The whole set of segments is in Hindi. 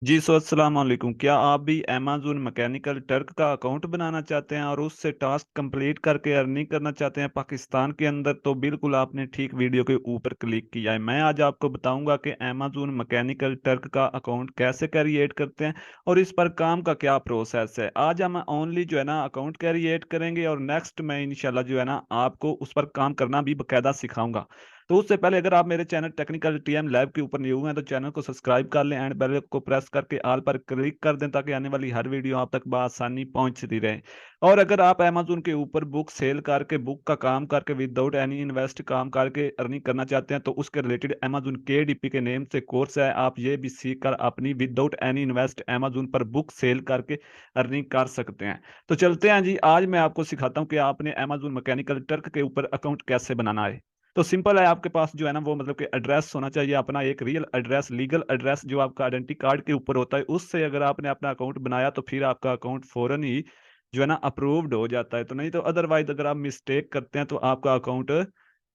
जी अस्सलाम वालेकुम। क्या आप भी अमेज़न मैकेनिकल टर्क का अकाउंट बनाना चाहते हैं और उससे टास्क कंप्लीट करके अर्निंग करना चाहते हैं पाकिस्तान के अंदर? तो बिल्कुल आपने ठीक वीडियो के ऊपर क्लिक किया है। मैं आज आपको बताऊंगा कि अमेज़न मैकेनिकल टर्क का अकाउंट कैसे क्रिएट करते हैं और इस पर काम का क्या प्रोसेस है। आज हम ओनली जो है ना अकाउंट क्रिएट करेंगे और नेक्स्ट मैं इंशाल्लाह जो है ना आपको उस पर काम करना भी बकायदा सिखाऊंगा। तो उससे पहले अगर आप मेरे चैनल टेक्निकल टीएम लैब के ऊपर न्यू हैं तो चैनल को सब्सक्राइब कर लें एंड बेल को प्रेस करके ऑल पर क्लिक कर दें ताकि आने वाली हर वीडियो आप तक बआसानी पहुंचती रहे। और अगर आप अमेज़न के ऊपर बुक सेल करके बुक का काम करके विदाउट एनी इन्वेस्ट काम करके अर्निंग करना चाहते हैं तो उसके रिलेटेड अमेज़न केडीपी के नेम से कोर्स है। आप ये भी सीख कर अपनी विदाउट एनी इन्वेस्ट अमेज़न पर बुक सेल करके अर्निंग कर सकते हैं। तो चलते हैं जी, आज मैं आपको सिखाता हूँ कि आपने अमेज़न मैकेनिकल टर्क के ऊपर अकाउंट कैसे बनाना है। तो सिंपल है, आपके पास जो है ना वो मतलब कि एड्रेस होना चाहिए अपना, एक रियल एड्रेस, लीगल एड्रेस जो आपका आइडेंटिटी कार्ड के ऊपर होता है। उससे अगर आपने अपना अकाउंट बनाया तो फिर आपका अकाउंट फौरन ही जो है ना अप्रूव्ड हो जाता है। तो नहीं तो अदरवाइज अगर आप मिस्टेक करते हैं तो आपका अकाउंट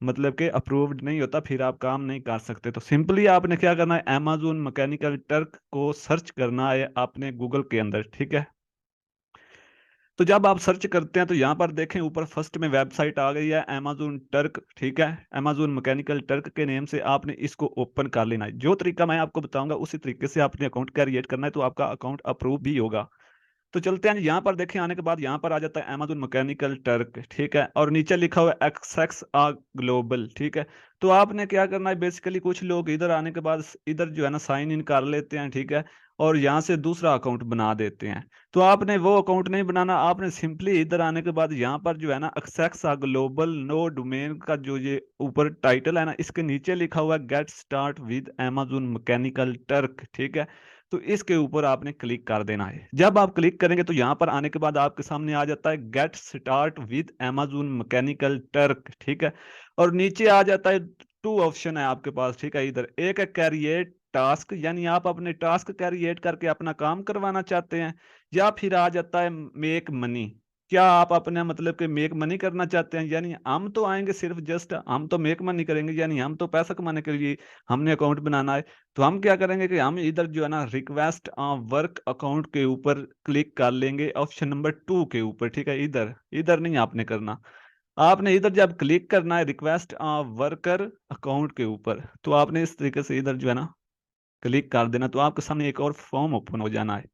मतलब कि अप्रूव्ड नहीं होता, फिर आप काम नहीं कर सकते। तो सिंपली आपने क्या करना है, अमेज़न मैकेनिकल टर्क को सर्च करना है अपने गूगल के अंदर, ठीक है। तो जब आप सर्च करते हैं तो यहाँ पर देखें ऊपर फर्स्ट में वेबसाइट आ गई है अमेज़न टर्क, ठीक है। अमेज़न मैकेनिकल टर्क के नेम से आपने इसको ओपन कर लेना है। जो तरीका मैं आपको बताऊंगा उसी तरीके से आपने अकाउंट क्रिएट करना है तो आपका अकाउंट अप्रूव भी होगा। तो चलते हैं, यहाँ पर देखें आने के बाद यहाँ पर आ जाता है अमेज़न मैकेनिकल टर्क, ठीक है, और नीचे लिखा हुआ है एक्सेस आ ग्लोबल, ठीक है। तो आपने क्या करना है, बेसिकली कुछ लोग इधर आने के बाद इधर जो है ना साइन इन कर लेते हैं, ठीक है, और यहाँ से दूसरा अकाउंट बना देते हैं। तो आपने वो अकाउंट नहीं बनाना, आपने सिंपली इधर आने के बाद यहाँ पर जो है ना एक्सेस आ ग्लोबल नो डोमेन का जो ये ऊपर टाइटल है ना, इसके नीचे लिखा हुआ है get start with Amazon Mechanical Turk, ठीक है। तो इसके ऊपर आपने क्लिक कर देना है। जब आप क्लिक करेंगे तो यहाँ पर आने के बाद आपके सामने आ जाता है get start with Amazon Mechanical Turk, ठीक है। और नीचे आ जाता है, टू ऑप्शन है आपके पास, ठीक है। इधर एक है कैरिएट टास्क, यानी आप अपने टास्क कैरिएट करके अपना काम करवाना चाहते हैं, या फिर आ जाता है मेक मनी। क्या आप अपने मतलब कि मेक मनी करना चाहते हैं, यानी हम तो आएंगे सिर्फ जस्ट हम तो मेक मनी करेंगे, यानी हम तो पैसा कमाने के लिए हमने अकाउंट बनाना है। तो हम क्या करेंगे कि हम इधर जो है ना रिक्वेस्ट वर्क अकाउंट के ऊपर क्लिक कर लेंगे, ऑप्शन नंबर 2 के ऊपर, ठीक है। इधर इधर नहीं आपने करना, आपने इधर जब क्लिक करना है रिक्वेस्ट वर्कर अकाउंट के ऊपर, तो आपने इस तरीके से इधर जो है ना क्लिक कर देना। तो आपके सामने एक और फॉर्म ओपन हो जाना है।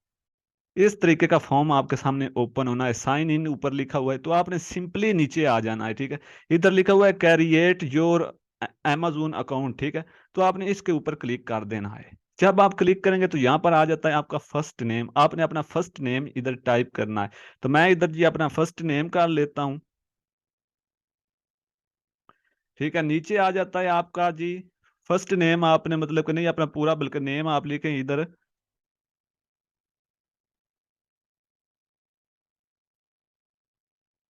इस तरीके का फॉर्म आपके सामने ओपन होना है, साइन इन ऊपर लिखा हुआ है, तो आपने सिंपली नीचे आ जाना है, ठीक है। इधर लिखा हुआ है क्रिएट योर अमेज़न अकाउंट, ठीक है। तो आपने इसके ऊपर क्लिक कर देना है। जब आप क्लिक करेंगे तो यहाँ पर आ जाता है आपका फर्स्ट नेम, आपने अपना फर्स्ट नेम इधर टाइप करना है। तो मैं इधर जी अपना फर्स्ट नेम कर लेता हूँ, ठीक है। नीचे आ जाता है आपका जी फर्स्ट नेम, आपने मतलब कि नहीं अपना पूरा बल्कि नेम आप लिखें इधर,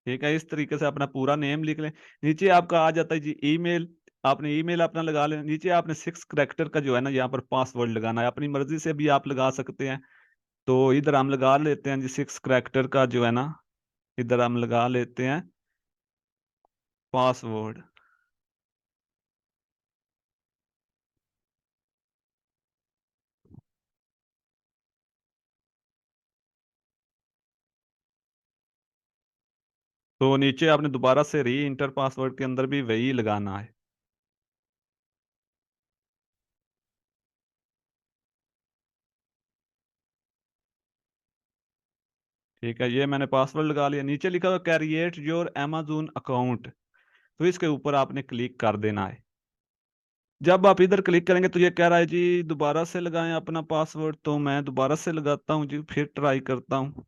ठीक है। इस तरीके से अपना पूरा नेम लिख लें। नीचे आपका आ जाता है जी ईमेल, आपने ईमेल अपना लगा लें। नीचे आपने 6 करैक्टर का जो है ना यहाँ पर पासवर्ड लगाना है, अपनी मर्ज़ी से भी आप लगा सकते हैं। तो इधर हम लगा लेते हैं जी 6 करैक्टर का जो है ना, इधर हम लगा लेते हैं पासवर्ड। तो नीचे आपने दोबारा से री एंटर पासवर्ड के अंदर भी वही लगाना है। ठीक है, ये मैंने पासवर्ड लगा लिया। नीचे लिखा हुआ क्रिएट योर अमेज़न अकाउंट, तो इसके ऊपर आपने क्लिक कर देना है। जब आप इधर क्लिक करेंगे तो ये कह रहा है जी दोबारा से लगाएं अपना पासवर्ड, तो मैं दोबारा से लगाता हूँ जी, फिर ट्राई करता हूँ।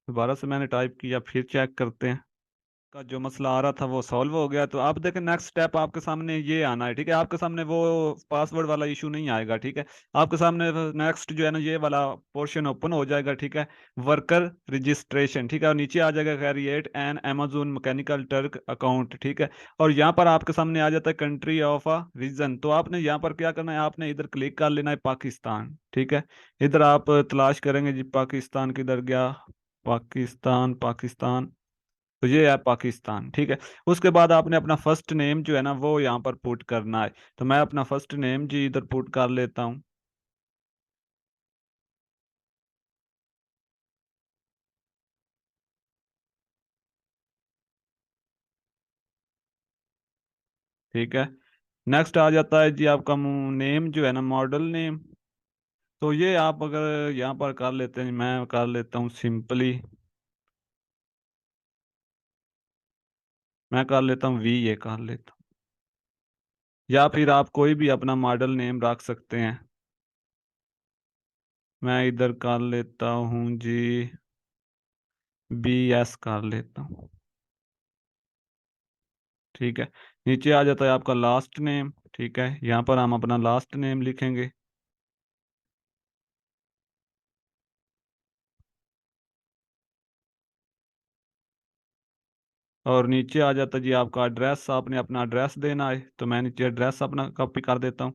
दोबारा से मैंने टाइप किया, फिर चेक करते हैं। का जो मसला आ रहा था वो सॉल्व हो गया। तो आप देखें नेक्स्ट स्टेप आपके सामने ये आना है, ठीक है। आपके सामने वो पासवर्ड वाला इशू नहीं आएगा, ठीक है। आपके सामने नेक्स्ट जो है ना ये वाला पोर्शन ओपन हो जाएगा, ठीक है। वर्कर रजिस्ट्रेशन, ठीक है। और नीचे आ जाएगा create an Amazon Mechanical Turk account, ठीक है। और यहाँ पर आपके सामने आ जाता है कंट्री ऑफ अ रीजन। तो आपने यहाँ पर क्या करना है, आपने इधर क्लिक कर लेना है पाकिस्तान, ठीक है। इधर आप तलाश करेंगे जी पाकिस्तान किधर गया, पाकिस्तान पाकिस्तान। तो ये है पाकिस्तान, ठीक है। उसके बाद आपने अपना फर्स्ट नेम जो है ना वो यहाँ पर पुट करना है। तो मैं अपना फर्स्ट नेम जी इधर पुट कर लेता हूँ, ठीक है। नेक्स्ट आ जाता है जी आपका नेम जो है ना मॉडल नेम। तो ये आप अगर यहाँ पर कर लेते हैं, मैं कर लेता हूँ सिंपली, मैं कर लेता हूँ वी, ये कर लेता हूँ। या फिर आप कोई भी अपना मॉडल नेम रख सकते हैं। मैं इधर कर लेता हूँ जी बी एस कर लेता हूँ, ठीक है। नीचे आ जाता है आपका लास्ट नेम, ठीक है। यहाँ पर हम अपना लास्ट नेम लिखेंगे। और नीचे आ जाता है जी आपका एड्रेस, आपने अपना एड्रेस देना है। तो मैं नीचे एड्रेस अपना कॉपी कर देता हूँ।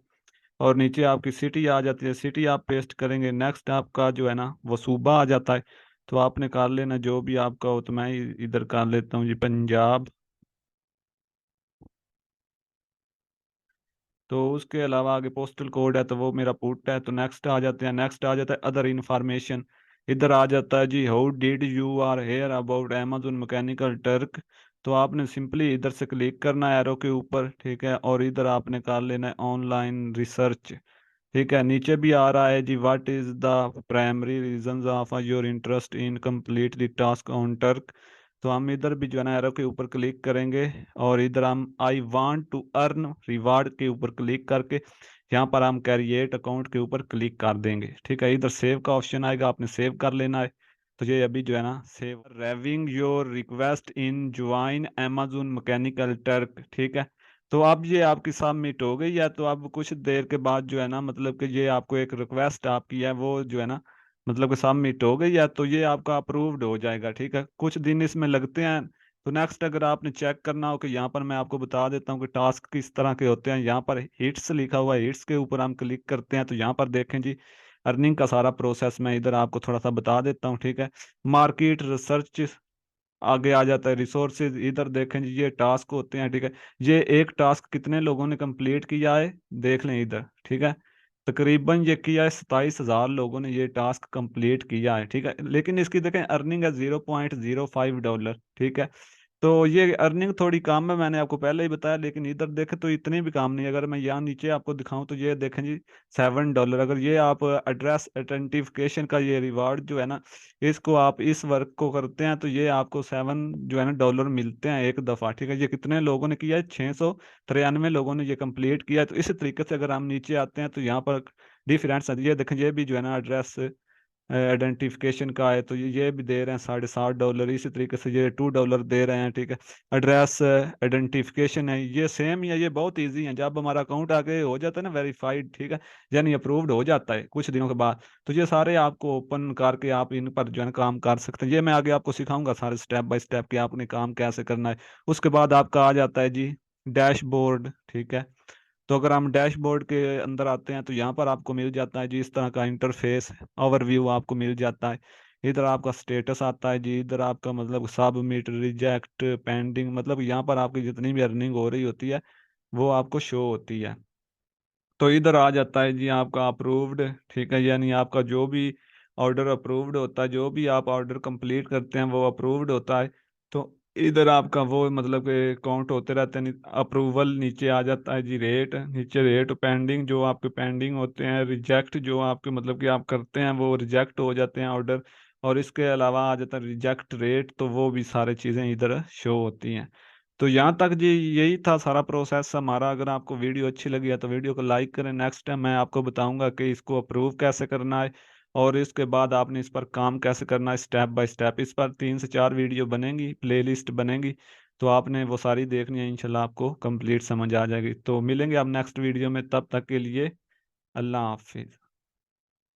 और नीचे आपकी सिटी आ जाती है, सिटी आप पेस्ट करेंगे। नेक्स्ट आपका जो है ना वो सूबा आ जाता है। तो आपने कर लेना जो भी आपका हो। तो मैं इधर कर लेता हूँ जी पंजाब। तो उसके अलावा आगे पोस्टल कोड है तो वो मेरा पुट है। तो नेक्स्ट आ जाते हैं, नेक्स्ट आ जाता है अदर इन्फॉर्मेशन। इधर आ जाता है जी how did you are hear about Amazon Mechanical Turk. तो आपने सिंपली इधर से क्लिक करना है एरो के ऊपर, ठीक है। और इधर आपने कर लेना है ऑनलाइन रिसर्च, ठीक है। नीचे भी आ रहा है जी what is the primary reasons of your interest in complete the task on Turk. तो हम इधर भी जो है ना एरो के ऊपर क्लिक करेंगे। और इधर हम I want to earn reward के ऊपर क्लिक करके यहाँ पर हम कैरिएट अकाउंट के ऊपर क्लिक कर देंगे, ठीक है। इधर सेव का ऑप्शन आएगा, आपने सेव कर लेना है। तो ये अभी जो है ना save reviewing your request in join Amazon Mechanical Turk, ठीक है। तो अब ये आपकी सबमिट हो गई है। तो अब कुछ देर के बाद जो है ना मतलब कि ये आपको एक रिक्वेस्ट आपकी है वो जो है ना मतलब कि सबमिट हो गई है। तो ये आपका अप्रूव्ड हो जाएगा, ठीक है। कुछ दिन इसमें लगते हैं। तो नेक्स्ट अगर आपने चेक करना हो कि यहाँ पर मैं आपको बता देता हूँ कि टास्क किस तरह के होते हैं। यहाँ पर हिट्स लिखा हुआ है, हिट्स के ऊपर हम क्लिक करते हैं तो यहाँ पर देखें जी अर्निंग का सारा प्रोसेस मैं इधर आपको थोड़ा सा बता देता हूँ, ठीक है। मार्केट रिसर्च आगे आ जाता है, रिसोर्सेज इधर देखें जी ये टास्क होते हैं, ठीक है। ये एक टास्क कितने लोगों ने कंप्लीट किया है देख लें इधर, ठीक है। तकरीबन ये किया है 27,000 लोगों ने ये टास्क कंप्लीट किया है, ठीक है। लेकिन इसकी देखें अर्निंग है $0.05, ठीक है। तो ये अर्निंग थोड़ी कम है, मैंने आपको पहले ही बताया। लेकिन इधर देखें तो इतनी भी काम नहीं है। अगर मैं यहाँ नीचे आपको दिखाऊं तो ये देखें जी $7। अगर ये आप एड्रेस आइडेंटिफिकेशन का ये रिवार्ड जो है ना इसको आप इस वर्क को करते हैं तो ये आपको 7 जो है ना डॉलर मिलते हैं एक दफ़ा, ठीक है। ये कितने लोगों ने किया है, 693 लोगों ने ये कंप्लीट किया है। तो इसी तरीके से अगर हम नीचे आते हैं तो यहाँ पर डिफरेंस है। ये देखें ये भी जो है ना एड्रेस आइडेंटिफिकेशन का है तो ये भी दे रहे हैं $7.5। इसी तरीके से ये $2 दे रहे हैं, ठीक है। एड्रेस आइडेंटिफिकेशन है ये सेम ही है, ये बहुत इजी है। जब हमारा अकाउंट आगे हो जाता है ना वेरीफाइड, ठीक है, यानी अप्रूव्ड हो जाता है कुछ दिनों के बाद, तो ये सारे आपको ओपन करके आप इन पर जो है ना काम कर सकते हैं। ये मैं आगे आपको सिखाऊंगा सारे स्टेप बाय स्टेप कि आपने काम कैसे करना है। उसके बाद आपका आ जाता है जी डैशबोर्ड, ठीक है। तो अगर हम डैशबोर्ड के अंदर आते हैं तो यहाँ पर आपको मिल जाता है जी इस तरह का इंटरफेस, ओवरव्यू आपको मिल जाता है। इधर आपका स्टेटस आता है जी, इधर आपका मतलब सबमिट, रिजेक्ट, पेंडिंग, मतलब यहाँ पर आपकी जितनी भी अर्निंग हो रही होती है वो आपको शो होती है। तो इधर आ जाता है जी आपका अप्रूव्ड, ठीक है, यानी आपका जो भी ऑर्डर अप्रूव्ड होता है, जो भी आप ऑर्डर कंप्लीट करते हैं वो अप्रूव्ड होता है। तो इधर आपका वो मतलब कि काउंट होते रहते हैं। अप्रूवल नीचे आ जाता है जी रेट, नीचे रेट पेंडिंग जो आपके पेंडिंग होते हैं, रिजेक्ट जो आपके मतलब कि आप करते हैं वो रिजेक्ट हो जाते हैं ऑर्डर। और इसके अलावा आ जाता है रिजेक्ट रेट, तो वो भी सारी चीज़ें इधर शो होती हैं। तो यहाँ तक जी यही था सारा प्रोसेस हमारा। अगर आपको वीडियो अच्छी लगी है तो वीडियो को लाइक करें। नेक्स्ट टाइम मैं आपको बताऊंगा कि इसको अप्रूव कैसे करना है और इसके बाद आपने इस पर काम कैसे करना है स्टेप बाय स्टेप। इस पर 3 से 4 वीडियो बनेंगी, प्लेलिस्ट बनेंगी। तो आपने वो सारी देखनी है, इंशाल्लाह आपको कंप्लीट समझ आ जाएगी। तो मिलेंगे आप नेक्स्ट वीडियो में, तब तक के लिए अल्लाह हाफिज़।